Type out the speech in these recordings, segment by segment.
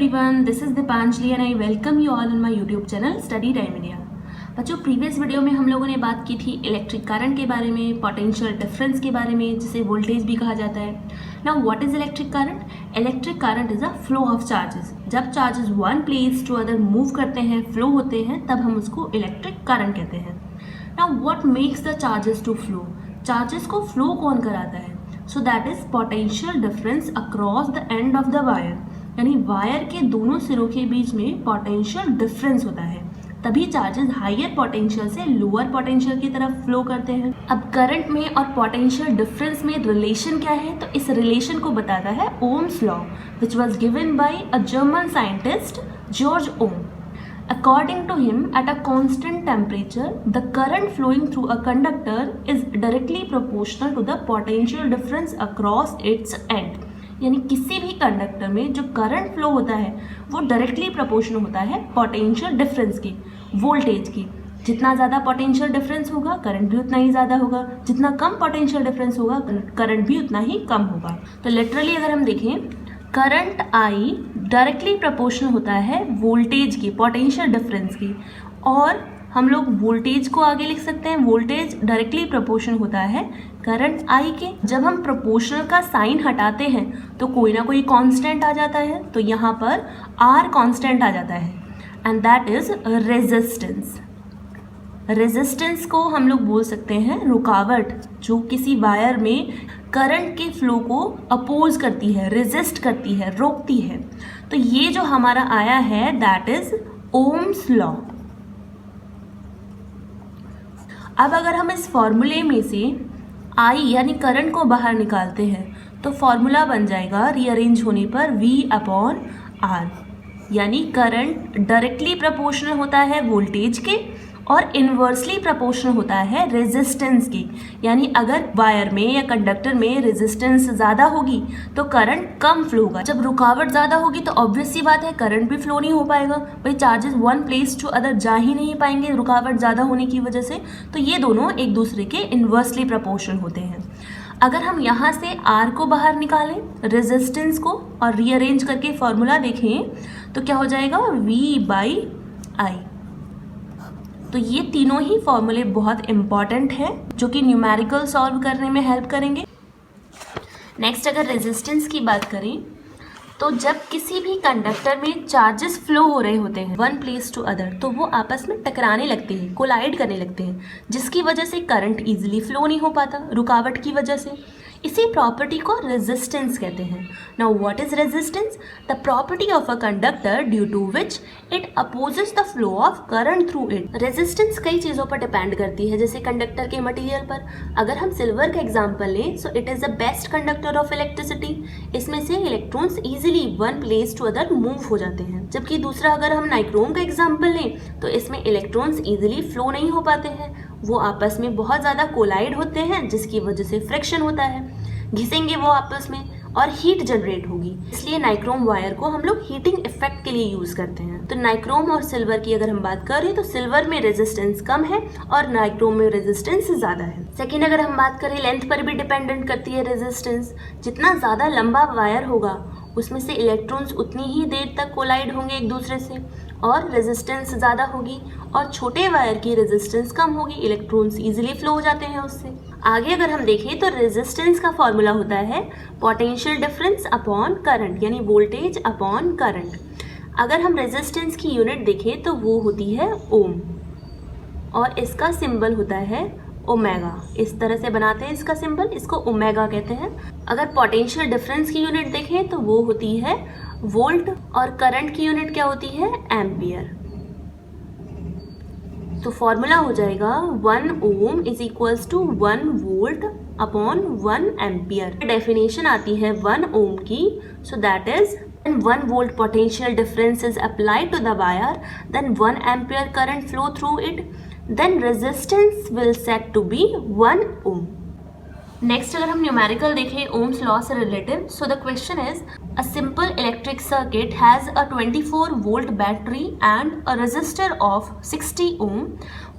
everyone, this is Dipanjali and I welcome you all on my YouTube channel Study Time India। बच्चों, previous video में हम लोगों ने बात की थी इलेक्ट्रिक करंट के बारे में, पोटेंशियल डिफरेंस के बारे में, जिसे वोल्टेज भी कहा जाता है। Now what is electric current? Electric current is a flow of charges. जब charges one place to other move करते हैं, फ्लो होते हैं, तब हम उसको इलेक्ट्रिक करंट कहते हैं। Now what makes the charges to flow? Charges को फ्लो कौन कराता है? So that is potential difference across the end of the wire, यानी वायर के दोनों सिरों के बीच में पोटेंशियल डिफरेंस होता है, तभी चार्जेस हायर पोटेंशियल से लोअर पोटेंशियल की तरफ फ्लो करते हैं। अब करंट में और पोटेंशियल डिफरेंस में रिलेशन क्या है? तो इस रिलेशन को बताता है Ohm's law, which was given by a German scientist George Ohm. According to him, at a constant temperature, the current flowing through a conductor is directly proportional to the potential difference across its end. यानी किसी भी conductor में जो current flow होता है वो directly proportional होता है पोटेंशियल डिफरेंस की, वोल्टेज की। जितना ज़्यादा पोटेंशियल डिफरेंस होगा करंट भी उतना ही ज़्यादा होगा, जितना कम पोटेंशियल डिफरेंस होगा करंट भी उतना ही कम होगा। तो लिटरली अगर हम देखें, करंट आई डायरेक्टली प्रोपोर्शनल होता है वोल्टेज की, पोटेंशियल डिफरेंस की, और हम लोग वोल्टेज को आगे लिख सकते हैं, वोल्टेज डायरेक्टली प्रोपोर्शनल होता है करंट आई के। जब हम प्रोपोर्शनल का साइन हटाते हैं तो कोई ना कोई कांस्टेंट आ जाता है, तो यहाँ पर आर कांस्टेंट आ जाता है, and that is resistance. Resistance को हम लोग बोल सकते हैं रुकावट, जो किसी वायर में करंट के फ्लो को अपोज करती है, रेजिस्ट करती है, रोकती है। तो ये जो हमारा आया है दैट इज ओम्स लॉ। अब अगर हम इस फॉर्मूले में से आई यानी करंट को बाहर निकालते हैं तो फॉर्मूला बन जाएगा रीअरेंज होने पर V अपॉन आर, यानी करंट डायरेक्टली प्रोपोर्शनल होता है वोल्टेज के और इन्वर्सली प्रोपोर्शनल होता है रेजिस्टेंस की। यानी अगर वायर में या कंडक्टर में रेजिस्टेंस ज़्यादा होगी तो करंट कम फ्लो होगा, जब रुकावट ज़्यादा होगी तो ऑब्वियस सी बात है करंट भी फ्लो नहीं हो पाएगा। भाई charges one place to other जा ही नहीं पाएंगे रुकावट ज़्यादा होने की वजह से, तो ये दोनों एक दूसरे के इन्वर्सली प्रोपोर्शनल होते हैं। अगर हम यहाँ से R को बाहर निकालें, रेजिस्टेंस को, और रीअरेंज करके फॉर्मूला देखें तो क्या हो जाएगा V/I। तो ये तीनों ही फॉर्मूले बहुत इंपॉर्टेंट हैं जो कि न्यूमेरिकल सॉल्व करने में हेल्प करेंगे। नेक्स्ट अगर रेजिस्टेंस की बात करें तो जब किसी भी कंडक्टर में चार्जेस फ्लो हो रहे होते हैं वन प्लेस टू अदर, तो वो आपस में टकराने लगते हैं, कोलाइड करने लगते हैं, जिसकी वजह से करंट इजीली फ्लो नहीं हो पाता रुकावट की वजह से। इसी प्रॉपर्टी को रेजिस्टेंस कहते हैं। Now what is resistance? The property of a conductor due to which it opposes the flow of current through it. Resistance कई चीज़ों पर डिपेंड करती है, जैसे कंडक्टर के मटेरियल पर। अगर हम सिल्वर का एग्जांपल लें, so it is the best conductor of electricity. इसमें से electrons easily one place to other move हो जाते हैं। जबकि दूसरा अगर हम नाइक्रोम का एग्जांपल लें तो इसमें इलेक्ट्रॉन्स इजीली फ्लो नहीं हो पाते हैं, वो आपस में बहुत ज़्यादा कोलाइड होते हैं, जिसकी वजह से फ्रिक्शन होता है, घिसेंगे वो आपस में और हीट जनरेट होगी। इसलिए नाइक्रोम वायर को हम लोग हीटिंग इफेक्ट के लिए यूज करते हैं। तो नाइक्रोम और सिल्वर की अगर हम बात करें तो सिल्वर में रेजिस्टेंस कम है और नाइक्रोम में रेजिस्टेंस ज़्यादा है। सेकेंड अगर हम बात करें, लेंथ पर भी डिपेंडेंट करती है रेजिस्टेंस। जितना ज़्यादा लंबा वायर होगा उसमें से इलेक्ट्रॉन्स उतनी ही देर तक कोलाइड होंगे एक दूसरे से और रेजिस्टेंस ज़्यादा होगी, और छोटे वायर की रेजिस्टेंस कम होगी, इलेक्ट्रॉन्स इजीली फ्लो हो जाते हैं उससे। आगे अगर हम देखें तो रेजिस्टेंस का फॉर्मूला होता है पोटेंशियल डिफरेंस अपॉन करंट, यानी वोल्टेज अपॉन करंट। अगर हम रेजिस्टेंस की यूनिट देखें तो वो होती है ओम, और इसका सिंबल होता है ओमेगा। इस तरह से बनाते हैं इसका सिंबल, इसको ओमेगा कहते हैं। अगर पोटेंशियल डिफरेंस की यूनिट देखें तो वो होती है वोल्ट, और करंट की यूनिट क्या होती है? एम्पियर। तो फॉर्मूला हो जाएगा 1 ohm is equals to 1 volt upon 1 ampere. Definition आती है 1 ओम की, so that is when 1 volt potential difference is applied to the wire, then 1 ampere current flow through it, then resistance will set to be 1 ohm. Next अगर हम numerical देखें Ohm's law से related, so the question is a simple electric circuit has a 24 volt battery and a resistor of 60 ohm,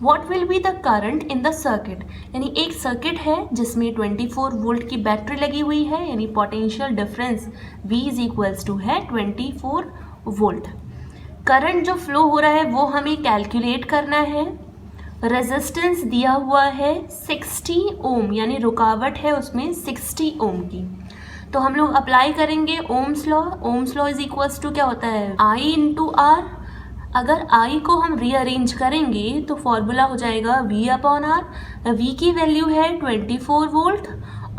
what will be the current in the circuit. यानी एक circuit है जिसमें 24 volt की battery लगी हुई है, यानी potential difference V is equals to है 24 वोल्ट। करंट जो फ्लो हो रहा है वो हमें कैलकुलेट करना है। रेजिस्टेंस दिया हुआ है 60 ओम, यानी रुकावट है उसमें 60 ओम की। तो हम लोग अप्लाई करेंगे Ohm's law. Ohm's law is equals to क्या होता है, आई इंटू आर। अगर आई को हम रीअरेंज करेंगे तो फॉर्मूला हो जाएगा वी अपॉन आर। वी की वैल्यू है 24 वोल्ट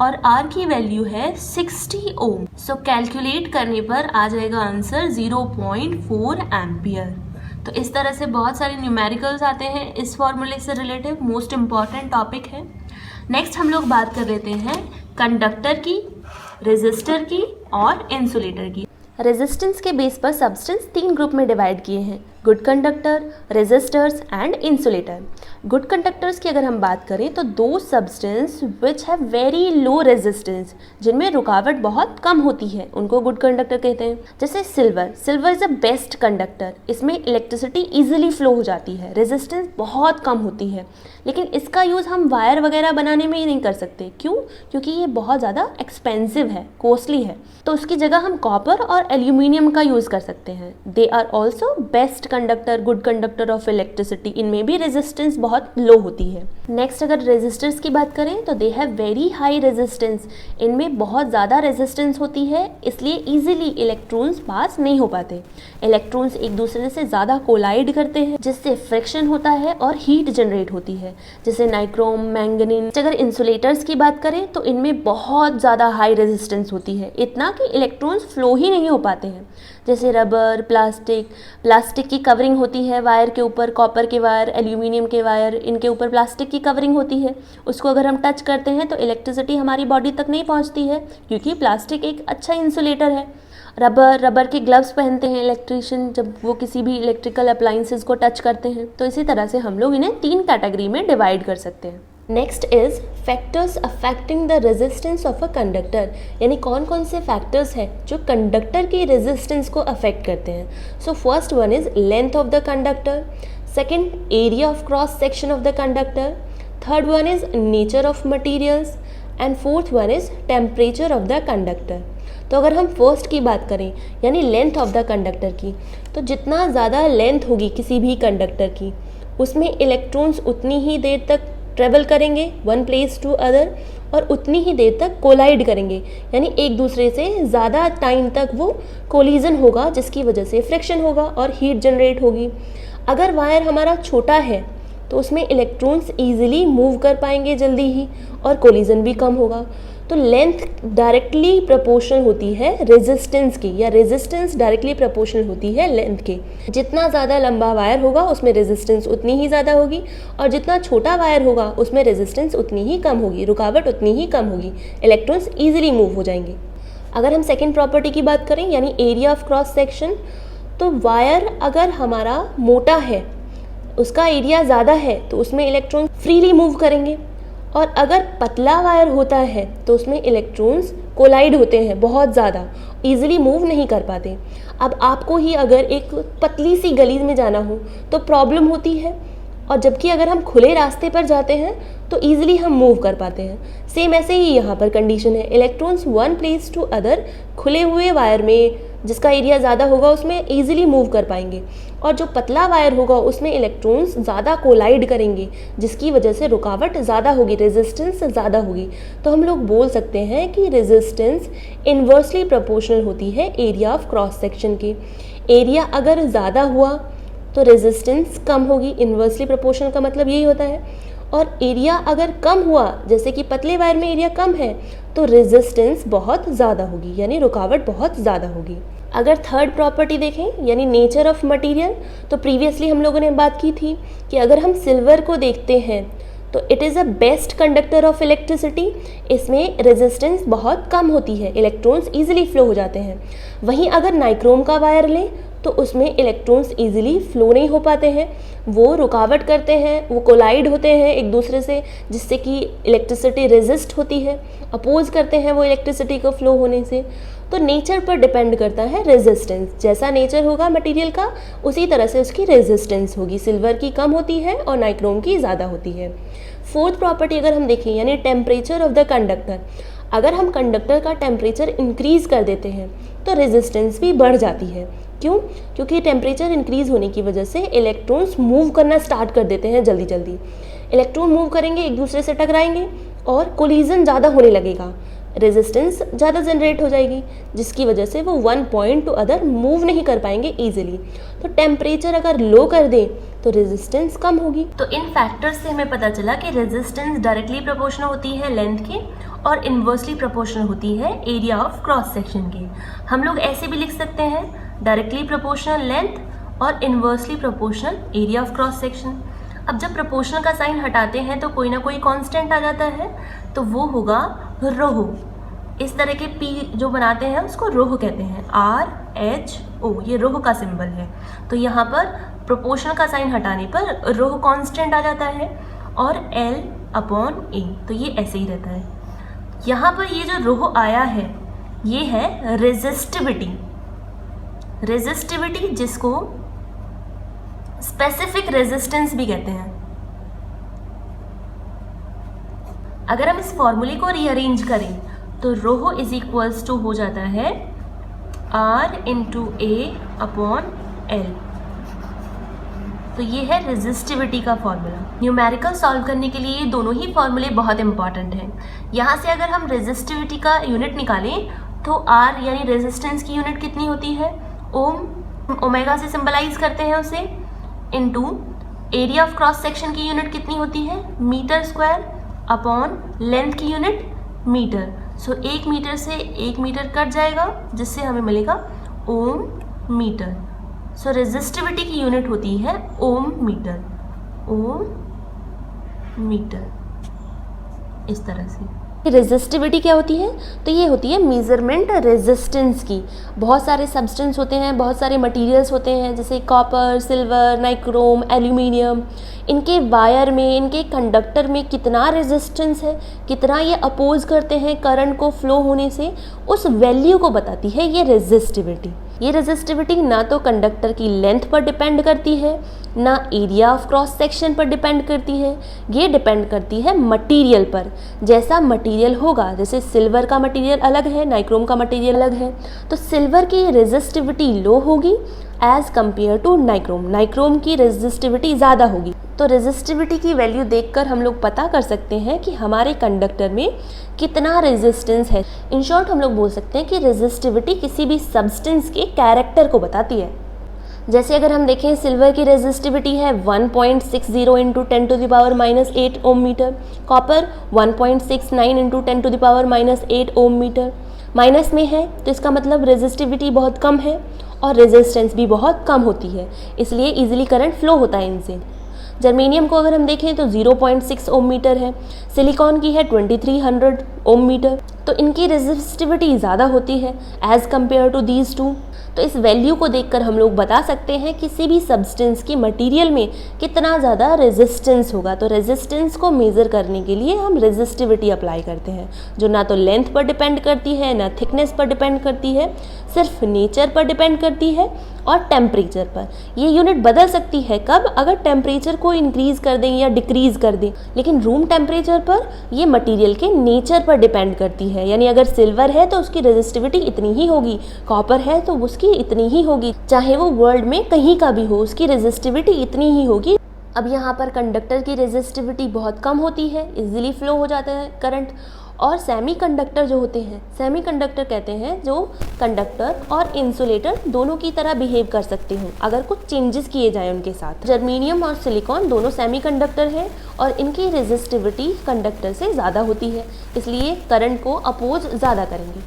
और आर की वैल्यू है 60 ओम। सो कैलकुलेट करने पर आ जाएगा आंसर 0.4 एम्पियर। तो इस तरह से बहुत सारे न्यूमेरिकल्स आते हैं इस फॉर्मूले से रिलेटेड, मोस्ट इम्पॉर्टेंट टॉपिक है। नेक्स्ट हम लोग बात कर लेते हैं कंडक्टर की, रेजिस्टर की और इंसुलेटर की। रेजिस्टेंस के बेस पर सब्सटेंस 3 ग्रुप में डिवाइड किए हैं, good conductor, resistors and insulator. Good conductors की अगर हम बात करें तो दो substance which have very low resistance, जिनमें रुकावट बहुत कम होती है, उनको गुड कंडक्टर कहते हैं। जैसे silver, silver is a best conductor, इसमें इलेक्ट्रिसिटी इजीली फ्लो हो जाती है, रेजिस्टेंस बहुत कम होती है, लेकिन इसका यूज़ हम वायर वगैरह बनाने में ही नहीं कर सकते। क्यों? क्योंकि ये बहुत ज़्यादा एक्सपेंसिव है, कॉस्टली है। तो उसकी जगह हम कॉपर और एल्यूमिनियम का यूज़ कर सकते हैं। They are also best conductor, good conductor of electricity. इनमें भी रेजिस्टेंस बहुत लो होती है। नेक्स्ट अगर रेजिस्टर्स की बात करें तो they have very high resistance, इनमें बहुत ज़्यादा रेजिस्टेंस होती है, इसलिए इजीली इलेक्ट्रॉन्स पास नहीं हो पाते। इलेक्ट्रॉन्स एक दूसरे से ज़्यादा कोलाइड करते हैं, जिससे फ्रिक्शन होता है और हीट जनरेट होती है, जैसे नाइक्रोम, मैंगनीज। अगर इंसुलेटर्स की बात करें तो इनमें बहुत ज़्यादा हाई रेजिस्टेंस होती है, इतना कि इलेक्ट्रॉन्स फ्लो ही नहीं हो पाते हैं। जैसे रबर, प्लास्टिक की कवरिंग होती है वायर के ऊपर, कॉपर के वायर, एल्यूमिनियम के वायर, इनके ऊपर प्लास्टिक की कवरिंग होती है। उसको अगर हम टच करते हैं तो इलेक्ट्रिसिटी हमारी बॉडी तक नहीं पहुंचती है, क्योंकि प्लास्टिक एक अच्छा इंसुलेटर है। रबर के ग्लव्स पहनते हैं इलेक्ट्रिशियन जब वो किसी भी इलेक्ट्रिकल अप्लाइंसेस को टच करते हैं। तो इसी तरह से हम लोग इन्हें 3 कैटेगरी में डिवाइड कर सकते हैं। Next is factors affecting the resistance of a conductor, यानी कौन कौन से फैक्टर्स हैं जो कंडक्टर की रेजिस्टेंस को अफेक्ट करते हैं। So first one is length of the conductor, second area of cross section of the conductor, third one is nature of materials and fourth one is temperature of the conductor. तो अगर हम first की बात करें यानी length of the conductor की, तो जितना ज़्यादा लेंथ होगी किसी भी कंडक्टर की, उसमें इलेक्ट्रॉन्स उतनी ही देर तक ट्रेवल करेंगे वन प्लेस टू अदर, और उतनी ही देर तक कोलाइड करेंगे, यानी एक दूसरे से ज़्यादा टाइम तक वो कोलिजन होगा, जिसकी वजह से फ्रिक्शन होगा और हीट जनरेट होगी। अगर वायर हमारा छोटा है तो उसमें इलेक्ट्रॉन्स ईजिली मूव कर पाएंगे जल्दी ही, और कोलिजन भी कम होगा। तो लेंथ डायरेक्टली प्रोपोर्शनल होती है रेजिस्टेंस की, या रेजिस्टेंस डायरेक्टली प्रोपोर्शनल होती है लेंथ के। जितना ज़्यादा लंबा वायर होगा उसमें रेजिस्टेंस उतनी ही ज़्यादा होगी, और जितना छोटा वायर होगा उसमें रेजिस्टेंस उतनी ही कम होगी, रुकावट उतनी ही कम होगी, इलेक्ट्रॉन्स ईजिली मूव हो जाएंगे। अगर हम सेकेंड प्रॉपर्टी की बात करें यानी एरिया ऑफ क्रॉस सेक्शन, तो वायर अगर हमारा मोटा है, उसका एरिया ज़्यादा है, तो उसमें इलेक्ट्रॉन फ्रीली मूव करेंगे, और अगर पतला वायर होता है तो उसमें इलेक्ट्रॉन्स कोलाइड होते हैं बहुत ज़्यादा, ईजिली मूव नहीं कर पाते। अब आपको ही अगर एक पतली सी गली में जाना हो तो प्रॉब्लम होती है, और जबकि अगर हम खुले रास्ते पर जाते हैं तो ईजिली हम मूव कर पाते हैं। सेम ऐसे ही यहाँ पर कंडीशन है, electrons one place to other खुले हुए वायर में जिसका एरिया ज़्यादा होगा उसमें ईजिली मूव कर पाएंगे, और जो पतला वायर होगा उसमें इलेक्ट्रॉन्स ज़्यादा कोलाइड करेंगे, जिसकी वजह से रुकावट ज़्यादा होगी, रेजिस्टेंस ज़्यादा होगी। तो हम लोग बोल सकते हैं कि रेजिस्टेंस इन्वर्सली प्रोपोर्शनल होती है एरिया ऑफ क्रॉस सेक्शन की। एरिया अगर ज़्यादा हुआ तो रेजिस्टेंस कम होगी, इन्वर्सली प्रोपोर्शनल का मतलब यही होता है। और एरिया अगर कम हुआ, जैसे कि पतले वायर में एरिया कम है, तो रेजिस्टेंस बहुत ज़्यादा होगी, यानी रुकावट बहुत ज़्यादा होगी। अगर थर्ड प्रॉपर्टी देखें यानी नेचर ऑफ मटेरियल, तो प्रीवियसली हम लोगों ने बात की थी कि अगर हम सिल्वर को देखते हैं तो it is a best conductor of electricity, इसमें रेजिस्टेंस बहुत कम होती है, इलेक्ट्रॉन्स ईजिली फ्लो हो जाते हैं। वहीं अगर नाइक्रोम का वायर लें तो उसमें इलेक्ट्रॉन्स ईजिली फ्लो नहीं हो पाते हैं, वो रुकावट करते हैं, वो कोलाइड होते हैं एक दूसरे से, जिससे कि इलेक्ट्रिसिटी रेजिस्ट होती है, अपोज करते हैं वो इलेक्ट्रिसिटी को फ्लो होने से। तो नेचर पर डिपेंड करता है रेजिस्टेंस, जैसा नेचर होगा मटेरियल का उसी तरह से उसकी रेजिस्टेंस होगी। सिल्वर की कम होती है और नाइक्रोम की ज़्यादा होती है। फोर्थ प्रॉपर्टी अगर हम देखें यानी टेम्परेचर ऑफ द कंडक्टर, अगर हम कंडक्टर का टेम्परेचर इंक्रीज़ कर देते हैं तो रेजिस्टेंस भी बढ़ जाती है। क्यों? क्योंकि टेम्परेचर इंक्रीज़ होने की वजह से इलेक्ट्रॉन्स मूव करना स्टार्ट कर देते हैं जल्दी जल्दी। इलेक्ट्रॉन मूव करेंगे, एक दूसरे से टकराएंगे और कोलिजन ज़्यादा होने लगेगा, रेजिस्टेंस ज़्यादा जनरेट हो जाएगी, जिसकी वजह से वो one point two other move नहीं कर पाएंगे ईजिली। तो टेम्परेचर अगर लो कर दें तो रेजिस्टेंस कम होगी। तो इन फैक्टर्स से हमें पता चला कि रेजिस्टेंस डायरेक्टली प्रोपोर्शनल होती है लेंथ के और इन्वर्सली प्रोपोर्शनल होती है एरिया ऑफ क्रॉस सेक्शन के। हम लोग ऐसे भी लिख सकते हैं, डायरेक्टली प्रोपोर्शनल लेंथ और inversely proportional area of cross section. अब जब प्रोपोर्शनल का साइन हटाते हैं तो कोई ना कोई कांस्टेंट आ जाता है, तो वो होगा रोह। इस तरह के पी जो बनाते हैं उसको रोह कहते हैं, RHO, ये रोह का सिंबल है। तो यहाँ पर प्रोपोर्शनल का साइन हटाने पर रोह कांस्टेंट आ जाता है और L/A, तो ये ऐसे ही रहता है। यहाँ पर ये जो रोह आया है ये है रेजिस्टिविटी। रेजिस्टिविटी जिसको स्पेसिफिक रेजिस्टेंस भी कहते हैं। अगर हम इस फॉर्मूले को रीअरेंज करें तो रोह इज इक्वल्स टू हो जाता है R/A/L। तो ये है रेजिस्टिविटी का फॉर्मूला। न्यूमेरिकल सॉल्व करने के लिए ये दोनों ही फॉर्मूले बहुत इंपॉर्टेंट हैं। यहाँ से अगर हम रेजिस्टिविटी का यूनिट निकालें तो R यानी रेजिस्टेंस की यूनिट कितनी होती है? ओम। ओमेगा से सिंबलाइज करते हैं उसे, into area of cross section की यूनिट कितनी होती है? मीटर स्क्वायर अपॉन लेंथ की यूनिट मीटर। सो 1 मीटर से 1 मीटर कट जाएगा जिससे हमें मिलेगा ओम मीटर। सो रेजिस्टिविटी की यूनिट होती है ओम मीटर। ओम मीटर इस तरह से। रेजिस्टिविटी क्या होती है? तो ये होती है मेजरमेंट रेजिस्टेंस की। बहुत सारे सब्सटेंस होते हैं, बहुत सारे मटेरियल्स होते हैं, जैसे कॉपर, सिल्वर, नाइक्रोम, एल्यूमिनियम। इनके वायर में, इनके कंडक्टर में कितना रेजिस्टेंस है, कितना ये अपोज करते हैं करंट को फ्लो होने से, उस वैल्यू को बताती है ये रेजिस्टिविटी। ये रेजिस्टिविटी ना तो कंडक्टर की लेंथ पर डिपेंड करती है, ना एरिया ऑफ क्रॉस सेक्शन पर डिपेंड करती है, ये डिपेंड करती है मटेरियल पर। जैसा मटेरियल होगा, जैसे सिल्वर का मटेरियल अलग है, नाइक्रोम का मटेरियल अलग है, तो सिल्वर की रेजिस्टिविटी लो होगी as compare to nichrome. Nichrome की रेजिस्टिविटी ज़्यादा होगी। तो रेजिस्टिविटी की वैल्यू देखकर हम लोग पता कर सकते हैं कि हमारे कंडक्टर में कितना रेजिस्टेंस है। इन शॉर्ट हम लोग बोल सकते हैं कि रेजिस्टिविटी किसी भी सब्सटेंस के कैरेक्टर को बताती है। जैसे अगर हम देखें, सिल्वर की रेजिस्टिविटी है 1.60 इंटू 10⁻⁻8 ओम मीटर, कॉपर 1.69 इंटू 10⁻⁻8 ओम मीटर। माइनस में है तो इसका मतलब रेजिस्टिविटी बहुत कम है और रेजिस्टेंस भी बहुत कम होती है, इसलिए इजीली करंट फ्लो होता है इनसे। जर्मेनियम को अगर हम देखें तो 0.6 ओम मीटर है, सिलिकॉन की है 2300 ओम मीटर। तो इनकी रेजिस्टिविटी ज़्यादा होती है as compare to these two. तो इस वैल्यू को देखकर हम लोग बता सकते हैं किसी भी सब्सटेंस की मटेरियल में कितना ज़्यादा रेजिस्टेंस होगा। तो रेजिस्टेंस को मेज़र करने के लिए हम रेजिस्टिविटी अप्लाई करते हैं, जो ना तो लेंथ पर डिपेंड करती है, ना थिकनेस पर डिपेंड करती है, सिर्फ नेचर पर डिपेंड करती है और टेम्परेचर पर। ये यूनिट बदल सकती है कब? अगर टेम्परेचर को इंक्रीज़ कर दें या डिक्रीज़ कर दें, लेकिन रूम टेम्परेचर पर ये मटेरियल के नेचर पर डिपेंड करती है। यानी अगर सिल्वर है तो उसकी रेजिस्टिविटी इतनी ही होगी, कॉपर है तो उसकी इतनी ही होगी, चाहे वो वर्ल्ड में कहीं का भी हो, उसकी रेजिस्टिविटी इतनी ही होगी। अब यहाँ पर कंडक्टर की रेजिस्टिविटी बहुत कम होती है, इजीली फ्लो हो जाता है करंट। और सेमीकंडक्टर जो होते हैं, सेमीकंडक्टर कहते हैं जो कंडक्टर और इंसुलेटर दोनों की तरह बिहेव कर सकते हैं अगर कुछ चेंजेस किए जाएं उनके साथ। जर्मेनियम और सिलिकॉन दोनों सेमीकंडक्टर हैं और इनकी रेजिस्टिविटी कंडक्टर से ज़्यादा होती है, इसलिए करंट को अपोज ज़्यादा करेंगे।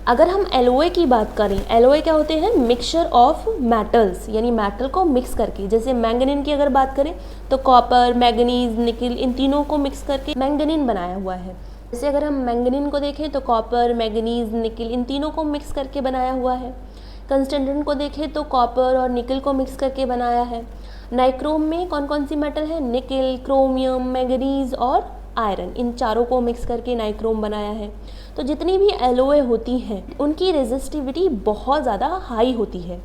अगर हम एलओए की बात करें, एलओए क्या होते हैं? मिक्सचर ऑफ मेटल्स, यानी मेटल को मिक्स करके। जैसे मैंगनीन की अगर बात करें तो कॉपर, मैंगनीज, निकल, इन तीनों को मिक्स करके मैंगनीन बनाया हुआ है। जैसे अगर हम मैंगनीन को देखें तो कॉपर, मैंगनीज, निकल, इन तीनों को मिक्स करके बनाया हुआ है। कंस्टेंटिन को देखें तो कॉपर और निकल को मिक्स करके बनाया है। नाइक्रोम में कौन कौन सी मेटल है? निकल, क्रोमियम, मैंगनीज और आयरन, इन चारों को मिक्स करके नाइक्रोम बनाया है। तो जितनी भी एलओए होती हैं उनकी रेजिस्टिविटी बहुत ज़्यादा हाई होती है।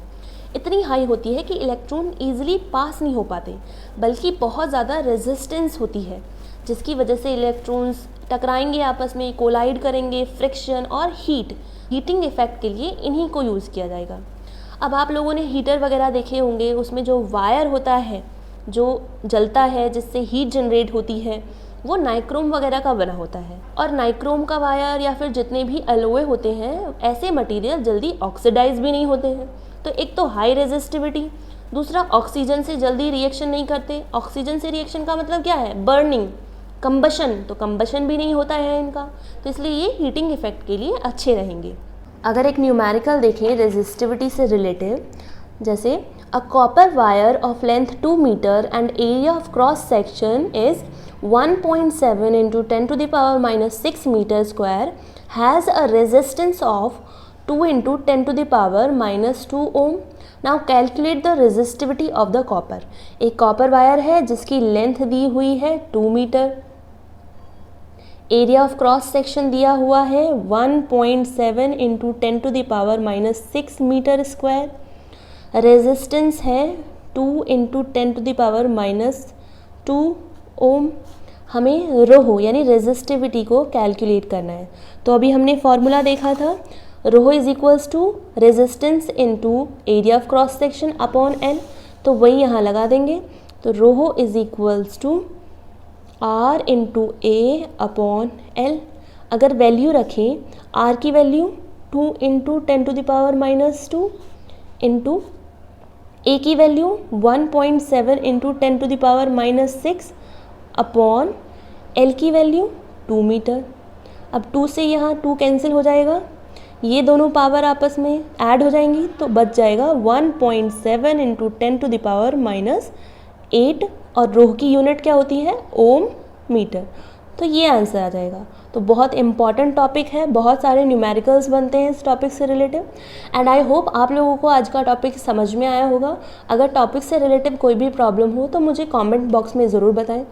इतनी हाई होती है कि इलेक्ट्रॉन ईजिली पास नहीं हो पाते, बल्कि बहुत ज़्यादा रेजिस्टेंस होती है, जिसकी वजह से इलेक्ट्रॉन्स टकराएंगे आपस में, कोलाइड करेंगे, फ्रिक्शन और हीटिंग इफेक्ट के लिए इन्हीं को यूज़ किया जाएगा। अब आप लोगों ने हीटर वगैरह देखे होंगे, उसमें जो वायर होता है जो जलता है जिससे हीट जनरेट होती है, वो नाइक्रोम वगैरह का बना होता है। और नाइक्रोम का वायर या फिर जितने भी एलोए होते हैं, ऐसे मटेरियल जल्दी ऑक्सीडाइज भी नहीं होते हैं। तो एक तो हाई रेजिस्टिविटी, दूसरा ऑक्सीजन से जल्दी रिएक्शन नहीं करते। ऑक्सीजन से रिएक्शन का मतलब क्या है? बर्निंग, कंबशन, तो कंबशन भी नहीं होता है इनका, तो इसलिए ये हीटिंग इफेक्ट के लिए अच्छे रहेंगे। अगर एक न्यूमेरिकल देखें रेजिस्टिविटी से रिलेटिव, जैसे a copper wire of length 2 metre and area of cross section is 1.7 into 10 to the power minus 6 meter square has a resistance of 2 into 10 to the power minus 2 ohm. Now calculate the resistivity of the copper. एक copper wire है जिसकी length दी हुई है 2 metre, area of cross section दिया हुआ है 1.7 into 10 to the power minus 6 metre square, resistance है 2 into 10 to the power minus 2 ओम। हमें रोहो यानी रेजिस्टिविटी को कैलकुलेट करना है। तो अभी हमने फॉर्मूला देखा था, rho is equals to resistance into area of cross section upon L, तो वही यहाँ लगा देंगे। तो rho is equals to R into A upon L. अगर वैल्यू रखें, आर की value 2 into 10 to the power minus 2 into A की value 1.7 into 10 to the power minus 6 upon L की वैल्यू 2 मीटर। अब 2 से यहाँ 2 कैंसिल हो जाएगा, ये दोनों पावर आपस में ऐड हो जाएंगी, तो बच जाएगा 1.7 into 10 to the power minus 8, और रोह की यूनिट क्या होती है? Ohm metre. तो ये आंसर आ जाएगा। तो बहुत इंपॉर्टेंट टॉपिक है, बहुत सारे न्यूमेरिकल्स बनते हैं इस टॉपिक से रिलेटिव, एंड आई होप आप लोगों को आज का टॉपिक समझ में आया होगा। अगर टॉपिक से रिलेटिव कोई भी प्रॉब्लम हो तो मुझे कमेंट बॉक्स में ज़रूर बताएं।